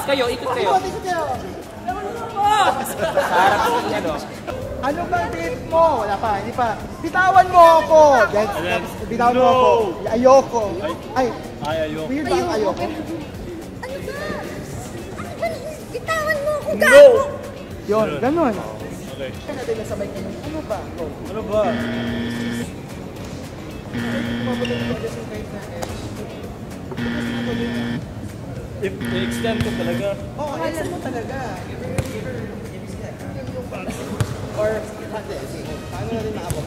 kayo, ikot kayo. Ikot kayo. Sa harap po niya, no? Ano bang trip mo? Wala pa, hindi pa. Bitawan mo ako! Bitawan mo ako. Ayoko. Ay, ayoko. Weird ba ang ayoko? Ano ba? Bitawan mo ako, gago! Yun, ganun. Okay. Kaya natin nasabay kayo. Ano ba? Ano ba? Kumabalik ko kasi kahit na If i-extend ko talaga. Oo, extend mo talaga. Or, paano natin maabot?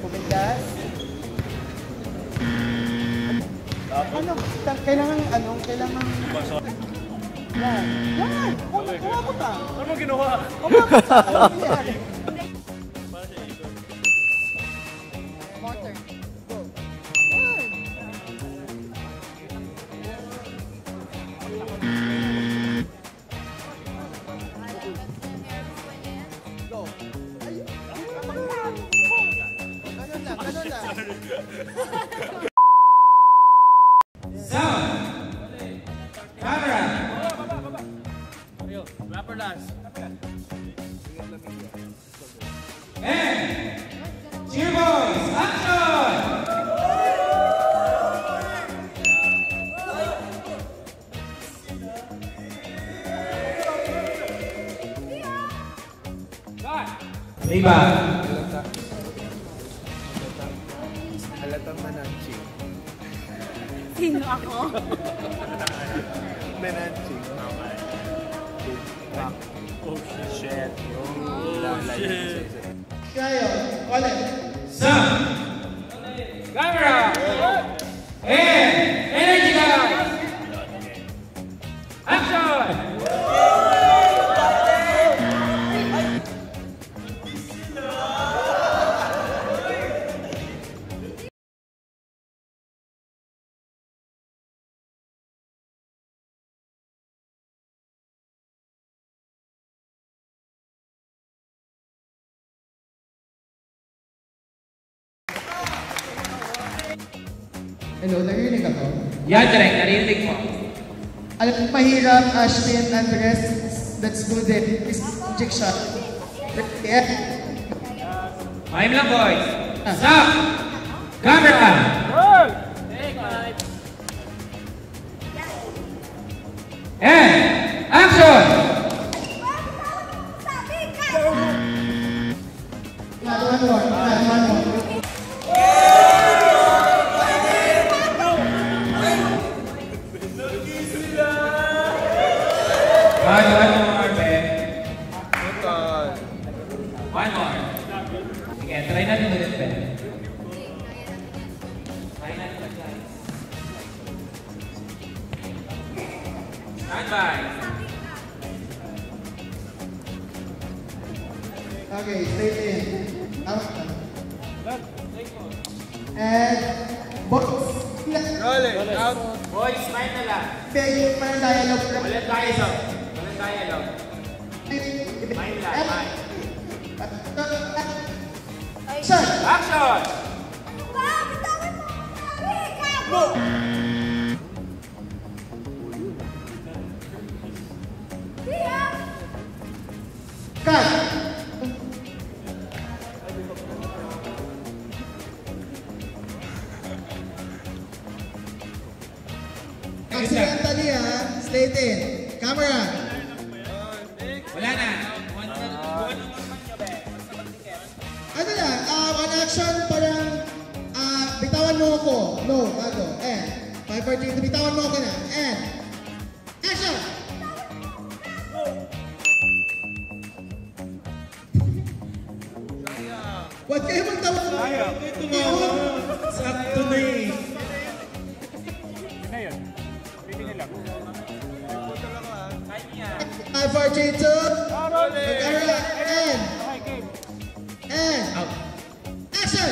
Pumigas? Ano? Kailangan, Yan! Yan! Kumakot ah! Ano mo ginawa? Kumakot ah! Ano yan? Para siya ikot. Water. Go! Yan! Go! Ayun! Ganun lang, ganun lang. Rapper dance. And cheer boys, action! Diba? Halatang mananching. Sino ako? Mananching. Oh shit. Kaya, ulit. Sound! Camera! And energy guys! Action! Hello, narinig ako? Yan, direct. Narinig mo. Alam mo, mahirap, Ashton, Andres. Let's do this. This chick shot. Yeah. Time lang, boys. Stop! Camera! And action! One more. One more, Ben. One more. Sige, try natin ulit, Ben. Try natin ulit, guys. Stand by. Okay, straight in. Out. And box. Rolling. Out. Boys, smile na lang. Peg, parang dialogue. Walang dialogue. Walang dialogue. Smile lang, smile. Action! Action! Ba? Bitawan mo ako, gago! Tia! Cut! Accidentally ha, straight in. Camera! Wala na. Ano lang, on action parang bitawan mo ako. No, bago. And 5, 4, 3, bitawan mo ako na. And action! Huwag kayo magtawa. Sakto na eh. 5, 4, 3, 2. Camera. And out. Action!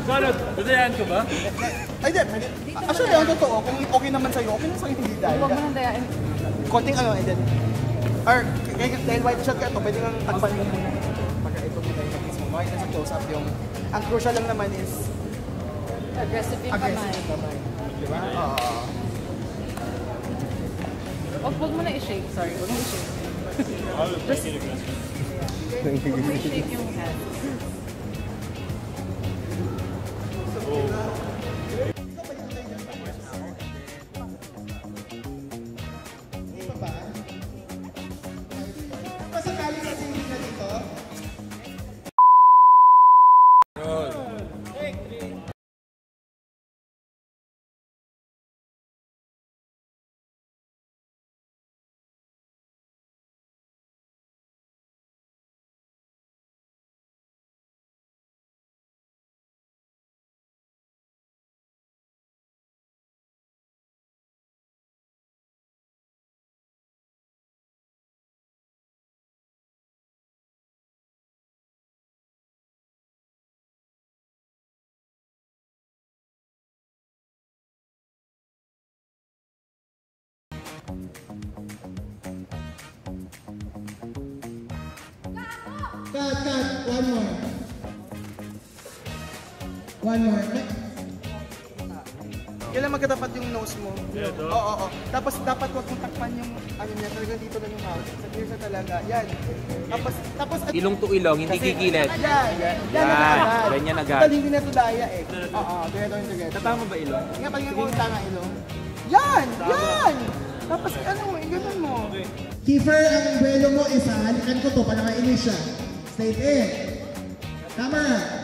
Sarot, dadayan ko ba? Ay, di. Actually, ang totoo, kung okay naman sa'yo, okay naman sa'yo hindi dahil. Huwag mo nang dayain. Konting ano, and then, Or, dahil white shot ka ito, pwede kang takpan mo muna. Pagka ito mo tayo na-kiss mo. Makita sa close-up yung... Ang crucial lang naman is... Aggressive yung kamay. Aggressive yung kamay. Di ba? Oo. Huwag mo na i-shake. Sorry, huwag mo i-shake. Just make it aggressive. Huwag mo i-shake yung hand. Masakali sa singing na dito. Cut. One more. Kailan magkatapat yung nose mo? Yeah, ito. Oo. Tapos dapat huwag mong takpan yung ano niya. Talagang dito lang yung mouth. Sa clear siya talaga. Yan. Tapos... Ilong to ilong, hindi kikilid. Yan. Ganyan agad. Total, hindi na ito daya eh. Oo. Together. Tatama ba ilong? Nga pag yung tanga ilong. Yan! Tapos ano, ganun mo. Kiefer, ang buwelo mo isa, halikan ko to para mainis siya. Straight in. Camera.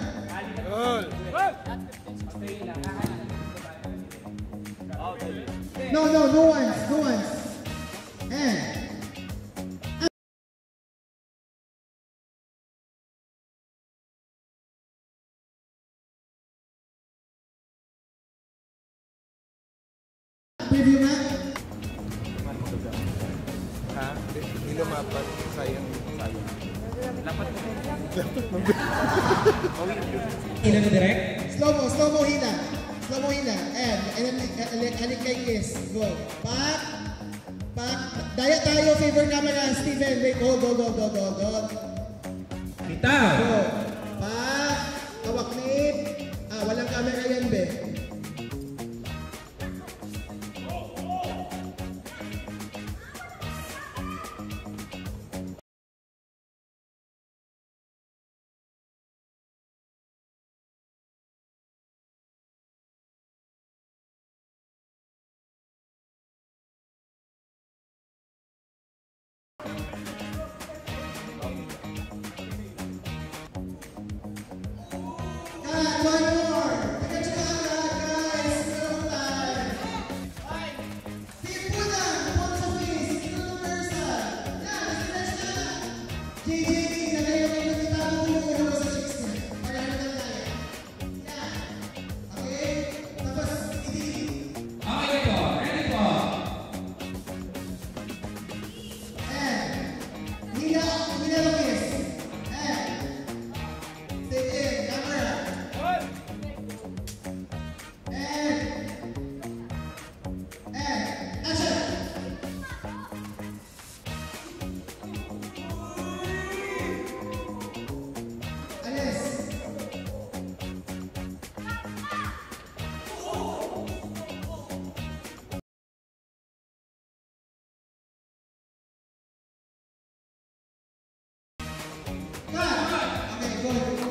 No ones. And. Preview nga. Hindi lumapat, sayang. Ilan na direct? Slow mo hina. And halik kay kiss. Go. Pak. Daya tayo, favor camera. Steven, wait. Hold. Bitaw! Go. Pak. Hawak nip. Walang camera yan, be. Okay, go.